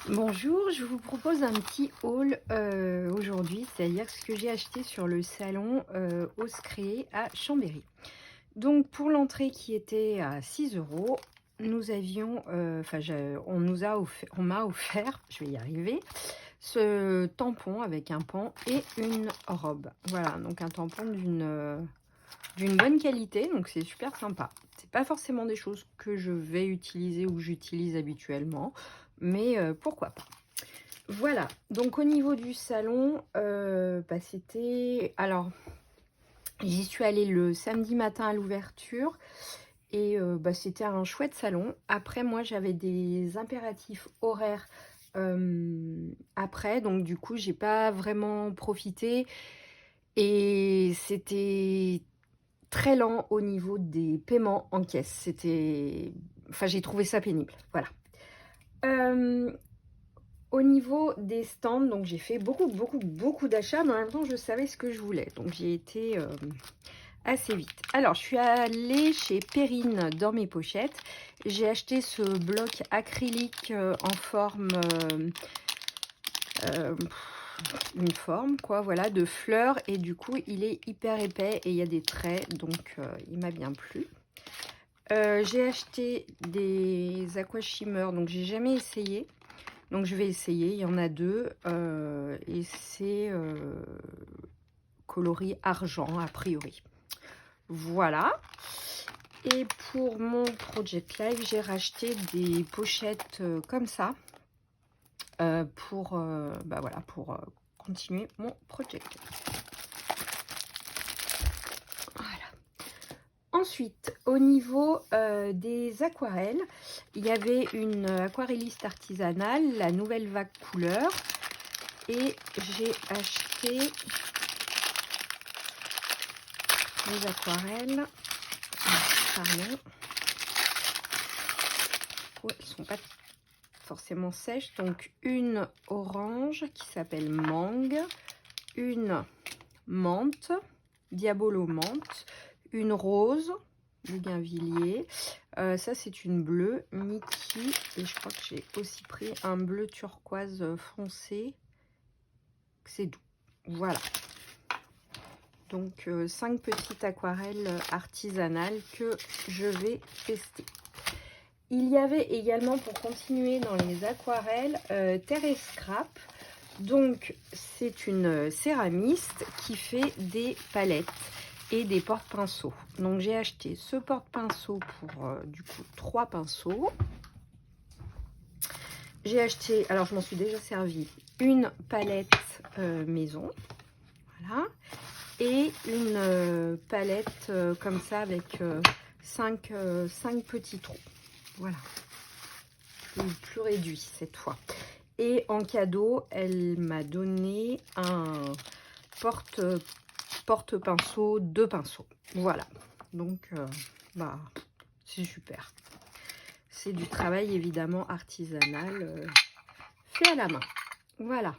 Bonjour, je vous propose un petit haul aujourd'hui, c'est-à-dire ce que j'ai acheté sur le salon Oscré à Chambéry. Donc pour l'entrée qui était à 6 €, nous avions, on m'a offert, je vais y arriver, ce tampon avec un pan et une robe. Voilà, donc un tampon d'une bonne qualité, donc c'est super sympa. C'est pas forcément des choses que je vais utiliser ou j'utilise habituellement, mais pourquoi pas. Voilà, donc au niveau du salon, c'était alors j'y suis allée le samedi matin à l'ouverture et c'était un chouette salon. Après moi, j'avais des impératifs horaires, après, donc du coup, j'ai pas vraiment profité et c'était très lent au niveau des paiements en caisse. J'ai trouvé ça pénible, voilà. Hem Au niveau des stands, donc j'ai fait beaucoup d'achats, mais en même temps, je savais ce que je voulais. Donc j'ai été, assez vite. Alors, je suis allée chez Perrine dans mes pochettes. J'ai acheté ce bloc acrylique, en forme, hem, une forme quoi, voilà, de fleurs et du coup, il est hyper épais et il y a des traits, donc il m'a bien plu. J'ai acheté des aqua shimmer, donc j'ai jamais essayé. Donc je vais essayer, il y en a 2 et c'est, coloris argent a priori. Voilà, et pour mon Project Life, j'ai racheté des pochettes, comme ça, pour continuer mon project. Voilà. Ensuite, au niveau, des aquarelles, il y avait une aquarelliste artisanale, la Nouvelle Vague Couleur, et j'ai acheté les aquarelles. Pardon. Ouais, elles sont pas forcément sèches. Donc une orange qui s'appelle Mangue, une menthe, Diabolo menthe, une rose, Bougainvilliers. Ça c'est une bleue, Mickey, et je crois que j'ai aussi pris un bleu turquoise foncé. C'est doux. Voilà. Donc 5 petites aquarelles artisanales que je vais tester. Il y avait également, pour continuer dans les aquarelles, Terre et Scrap. Donc c'est une céramiste qui fait des palettes et des porte-pinceaux. Donc j'ai acheté ce porte-pinceau pour du coup 3 pinceaux. J'ai acheté, alors je m'en suis déjà servi, une palette maison, voilà, et une palette comme ça avec 5 petits trous, voilà, plus réduit cette fois. Et en cadeau, elle m'a donné un porte-pinceau, 2 pinceaux, voilà. Donc c'est super. C'est du travail évidemment artisanal, fait à la main, voilà.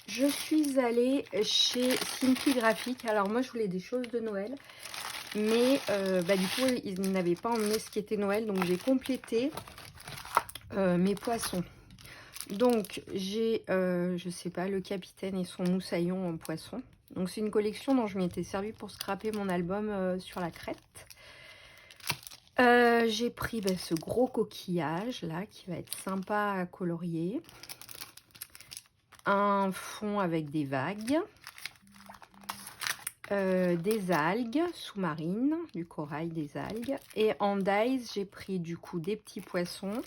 Je suis allée chez Simply Graphic. Alors moi je voulais des choses de Noël, mais du coup ils n'avaient pas emmené ce qui était Noël, donc j'ai complété mes poissons. Donc j'ai, je sais pas, le capitaine et son moussaillon en poisson. Donc c'est une collection dont je m'étais servi pour scraper mon album sur la crête. J'ai pris ce gros coquillage là qui va être sympa à colorier. Un fond avec des vagues. Des algues sous-marines, du corail, des algues. Et en dies, j'ai pris du coup des petits poissons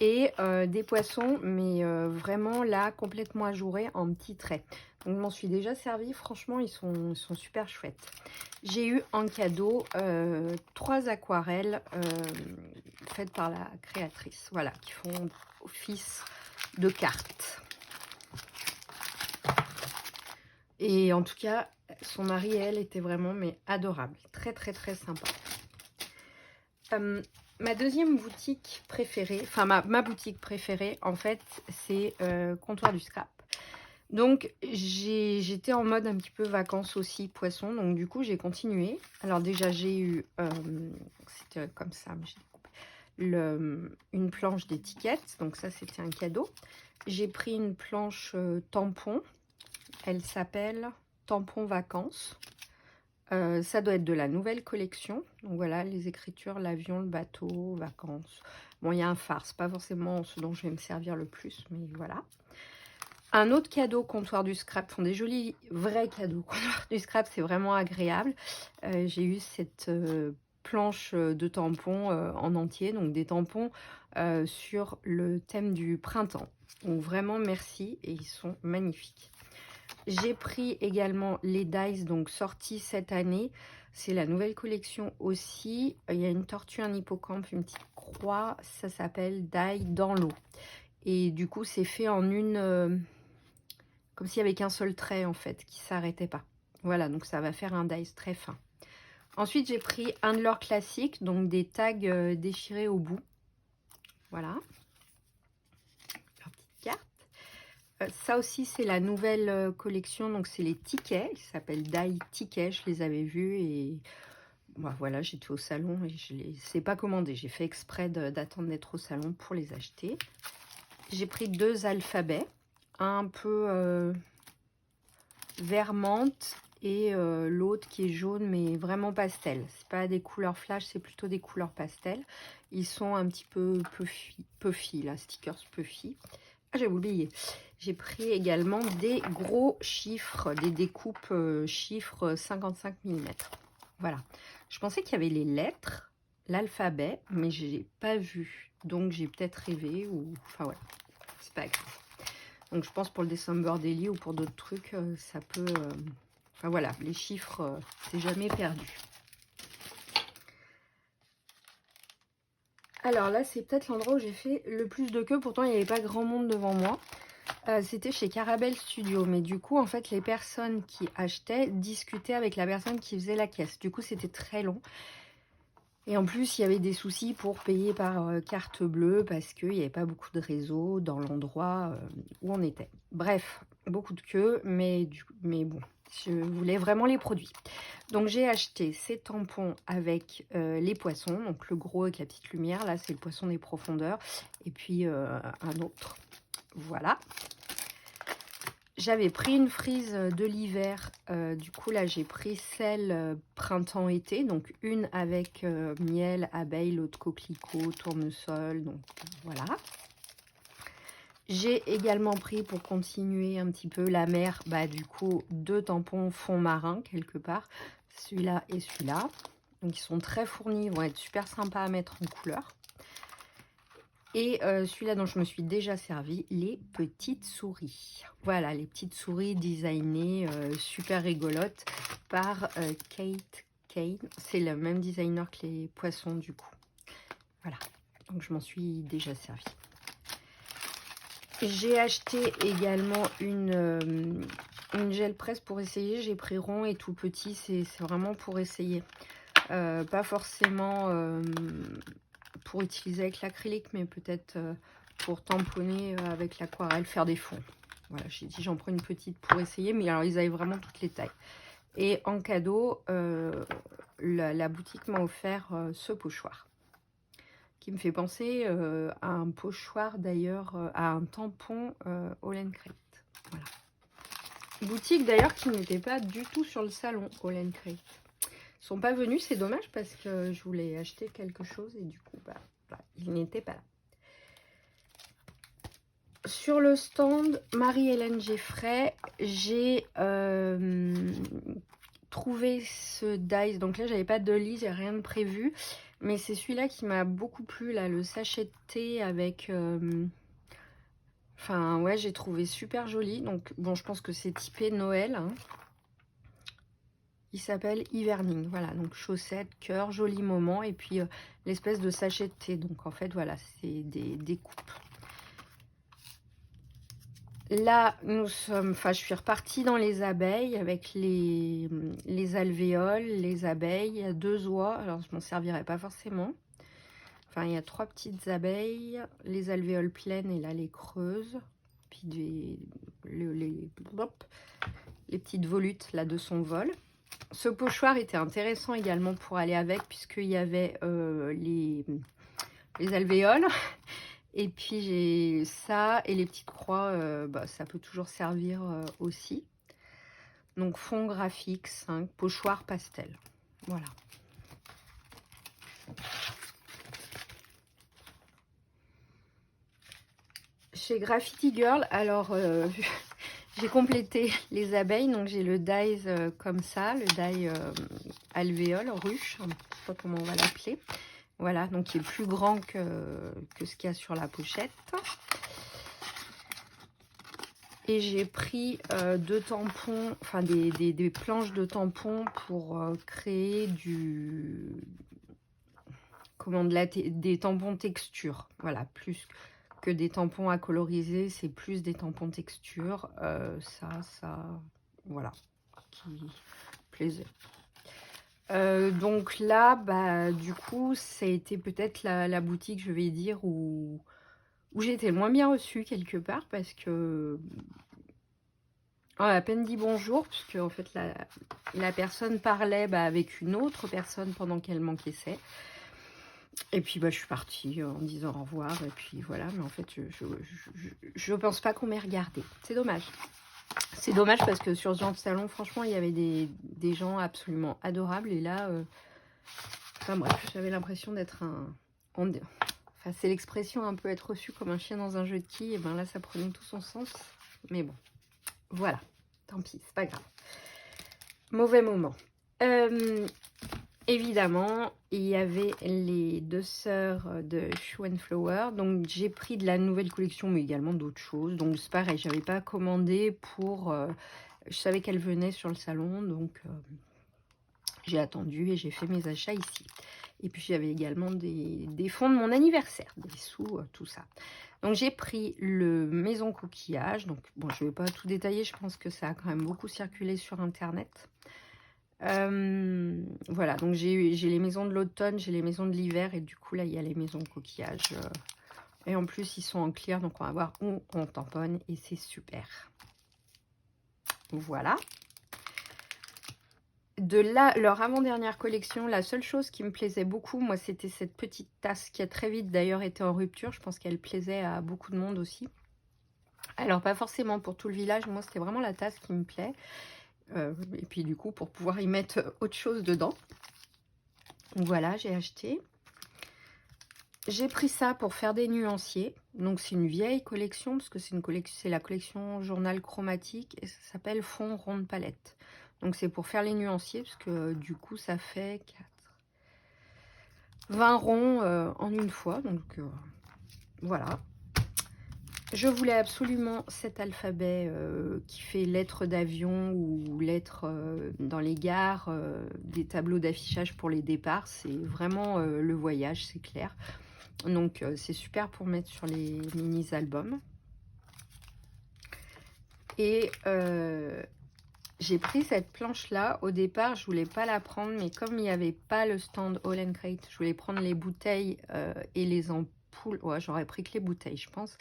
et des poissons, mais vraiment là, complètement ajourés en petits traits. Donc je m'en suis déjà servi, franchement, ils sont super chouettes. J'ai eu en cadeau 3 aquarelles faites par la créatrice, voilà, qui font office de cartes. Et en tout cas, son mari et elle étaient vraiment adorables. Très sympa. Ma deuxième boutique préférée, enfin ma boutique préférée en fait, c'est Comptoir du Scrap. Donc j'étais en mode un petit peu vacances aussi, poisson. Donc du coup j'ai continué. Alors déjà j'ai eu, c'était comme ça, mais j'ai coupé. une planche d'étiquette, donc ça c'était un cadeau. J'ai pris une planche tampon, elle s'appelle Tampon Vacances. Ça doit être de la nouvelle collection. Donc voilà, les écritures, l'avion, le bateau, vacances. Bon, il y a un phare, c'est pas forcément ce dont je vais me servir le plus, mais voilà. Un autre cadeau comptoir du scrap, font des jolis vrais cadeaux comptoir du scrap, c'est vraiment agréable. J'ai eu cette planche de tampons en entier, donc des tampons sur le thème du printemps. Donc vraiment merci, et ils sont magnifiques. J'ai pris également les dies, donc sortis cette année. C'est la nouvelle collection aussi. Il y a une tortue, un hippocampe, une petite croix. Ça s'appelle Die dans l'eau. Et du coup, c'est fait en une... comme s'il y avait qu'un seul trait, en fait, qui s'arrêtait pas. Voilà, donc ça va faire un dies très fin. Ensuite, j'ai pris un de leurs classiques, donc des tags déchirés au bout. Voilà. Leur petite carte. Ça aussi, c'est la nouvelle collection, donc c'est les tickets. Ils s'appellent Die Tickets, je les avais vus et bah, voilà, j'étais au salon et je les ai pas commandés. J'ai fait exprès d'attendre d'être au salon pour les acheter. J'ai pris 2 alphabets, un peu vert menthe et l'autre qui est jaune mais vraiment pastel. C'est pas des couleurs flash, c'est plutôt des couleurs pastel. Ils sont un petit peu puffy, là, stickers puffy. Ah, j'avais oublié. J'ai pris également des gros chiffres, des découpes chiffres 55 mm. Voilà. Je pensais qu'il y avait les lettres, l'alphabet, mais je n'ai pas vu. Donc j'ai peut-être rêvé ou... Enfin voilà, c'est pas grave. Donc je pense pour le December Daily ou pour d'autres trucs, ça peut... Enfin voilà, les chiffres, c'est jamais perdu. Alors là, c'est peut-être l'endroit où j'ai fait le plus de queue. Pourtant, il n'y avait pas grand monde devant moi. C'était chez Carabel Studio. Mais du coup, en fait, les personnes qui achetaient discutaient avec la personne qui faisait la caisse. Du coup, c'était très long. Et en plus, il y avait des soucis pour payer par carte bleue parce qu'il n'y avait pas beaucoup de réseau dans l'endroit où on était. Bref, beaucoup de queue, mais bon, je voulais vraiment les produits. Donc j'ai acheté ces tampons avec les poissons, donc le gros avec la petite lumière, là c'est le poisson des profondeurs, et puis un autre, voilà. J'avais pris une frise de l'hiver, du coup là j'ai pris celle printemps-été, donc une avec miel, abeille, l'autre coquelicot, tournesol, donc voilà. J'ai également pris, pour continuer un petit peu la mer, bah du coup 2 tampons fond marin quelque part, celui-là et celui-là. Donc ils sont très fournis, ils vont être super sympas à mettre en couleur. Et celui-là dont je me suis déjà servi, les petites souris. Voilà, les petites souris designées, super rigolotes, par Kate Kane. C'est le même designer que les poissons du coup. Voilà, donc je m'en suis déjà servi. J'ai acheté également une gel presse pour essayer. J'ai pris rond et tout petit, c'est vraiment pour essayer. Pas forcément pour utiliser avec l'acrylique, mais peut-être pour tamponner avec l'aquarelle, faire des fonds. Voilà, j'ai dit j'en prends une petite pour essayer, mais alors ils avaient vraiment toutes les tailles. Et en cadeau, la boutique m'a offert ce pochoir, qui me fait penser à un pochoir d'ailleurs, à un tampon All Crate. Voilà. Boutique d'ailleurs qui n'était pas du tout sur le salon All Crate. Ils sont pas venus, c'est dommage parce que je voulais acheter quelque chose et du coup, bah, ils n'étaient pas là. Sur le stand Marie-Hélène Geffray, j'ai trouvé ce dice. Donc là, j'avais pas de lit, j'ai rien de prévu. Mais c'est celui-là qui m'a beaucoup plu, là, le sachet de thé avec... Enfin, ouais, j'ai trouvé super joli. Donc, bon, je pense que c'est typé Noël, hein. Il s'appelle Hiverning, voilà, donc chaussettes, cœur, joli moment, et puis l'espèce de sachet de thé. Donc en fait, voilà, c'est des coupes. Là, nous sommes, enfin, je suis repartie dans les abeilles avec les alvéoles, les abeilles. Il y a 2 oies, alors je m'en servirai pas forcément. Enfin, il y a 3 petites abeilles, les alvéoles pleines et là les creuses. Puis les petites volutes là de son vol. Ce pochoir était intéressant également pour aller avec, puisqu'il y avait les alvéoles. Et puis j'ai ça et les petites croix, bah, ça peut toujours servir aussi. Donc fond graphique 5, pochoir pastel. Voilà. Chez Graffiti Girl, alors j'ai complété les abeilles, donc j'ai le dies comme ça, le die alvéole, ruche, je ne sais pas comment on va l'appeler. Voilà, donc il est plus grand que ce qu'il y a sur la pochette. Et j'ai pris deux tampons, enfin des planches de tampons pour créer des tampons texture. Voilà, plus que des tampons à coloriser, c'est plus des tampons texture. Voilà, qui plaisait. Donc là, bah, du coup, ça a été peut-être la boutique, je vais dire, où j'ai été le moins bien reçue quelque part, parce que on a à peine dit bonjour, puisque en fait la personne parlait avec une autre personne pendant qu'elle m'encaissait. Et puis bah, je suis partie en disant au revoir, et puis voilà, mais en fait je pense pas qu'on m'ait regardé. C'est dommage. C'est dommage parce que sur ce genre de salon, franchement, il y avait des gens absolument adorables. Et là, enfin bref, j'avais l'impression d'être enfin, c'est l'expression un peu être reçu comme un chien dans un jeu de quilles. Et ben là, ça prenait tout son sens. Mais bon, voilà. Tant pis, c'est pas grave. Mauvais moment. Évidemment, il y avait les deux sœurs de Shoe and Flower. Donc, j'ai pris de la nouvelle collection, mais également d'autres choses. Donc, c'est pareil, j'avais pas commandé pour... je savais qu'elles venaient sur le salon, donc j'ai attendu et j'ai fait mes achats ici. Et puis, j'avais également des fonds de mon anniversaire, des sous, tout ça. Donc, j'ai pris le Maison Coquillage. Donc, bon, je ne vais pas tout détailler, je pense que ça a quand même beaucoup circulé sur Internet. Voilà, donc j'ai les maisons de l'automne, j'ai les maisons de l'hiver, et du coup là il y a les maisons coquillages et en plus ils sont en clear, donc on va voir où on tamponne et c'est super. Voilà. De là, leur avant-dernière collection, la seule chose qui me plaisait beaucoup, moi, c'était cette petite tasse qui a très vite d'ailleurs été en rupture. Je pense qu'elle plaisait à beaucoup de monde aussi. Alors pas forcément pour tout le village, moi c'était vraiment la tasse qui me plaît. Et puis du coup pour pouvoir y mettre autre chose dedans. Voilà, j'ai acheté. J'ai pris ça pour faire des nuanciers. Donc c'est une vieille collection, parce que c'est la collection journal chromatique, et ça s'appelle fond ronde palette. Donc c'est pour faire les nuanciers, parce que du coup ça fait 20 ronds en une fois. Donc voilà. Je voulais absolument cet alphabet qui fait lettres d'avion ou lettres dans les gares, des tableaux d'affichage pour les départs. C'est vraiment le voyage, c'est clair. Donc c'est super pour mettre sur les mini-albums. Et j'ai pris cette planche-là. Au départ, je voulais pas la prendre, mais comme il n'y avait pas le stand All & Crate, je voulais prendre les bouteilles et les ampoules. Ouais, j'aurais pris que les bouteilles, je pense.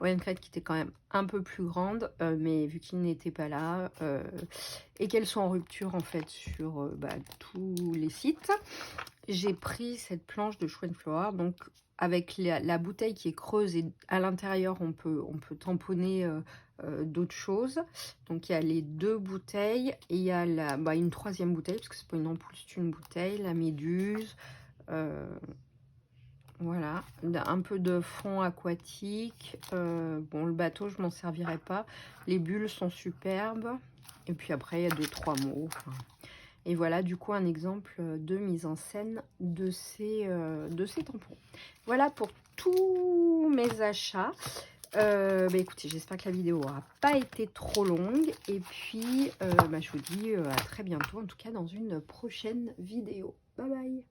All & Crate qui était quand même un peu plus grande, mais vu qu'ils n'étaient pas là, et qu'elles sont en rupture en fait sur tous les sites, j'ai pris cette planche de Shoe and Flower, donc avec la bouteille qui est creuse, et à l'intérieur on peut tamponner d'autres choses. Donc il y a les deux bouteilles et il y a une troisième bouteille, parce que c'est pas une ampoule, c'est une bouteille, la méduse, voilà, un peu de fond aquatique. Bon, le bateau je m'en servirai pas, les bulles sont superbes, et puis après il y a 2-3 mots, enfin. Et voilà du coup un exemple de mise en scène de ces tampons. Voilà pour tous mes achats. Écoutez, j'espère que la vidéo n'aura pas été trop longue. Et puis je vous dis à très bientôt, en tout cas dans une prochaine vidéo. Bye bye.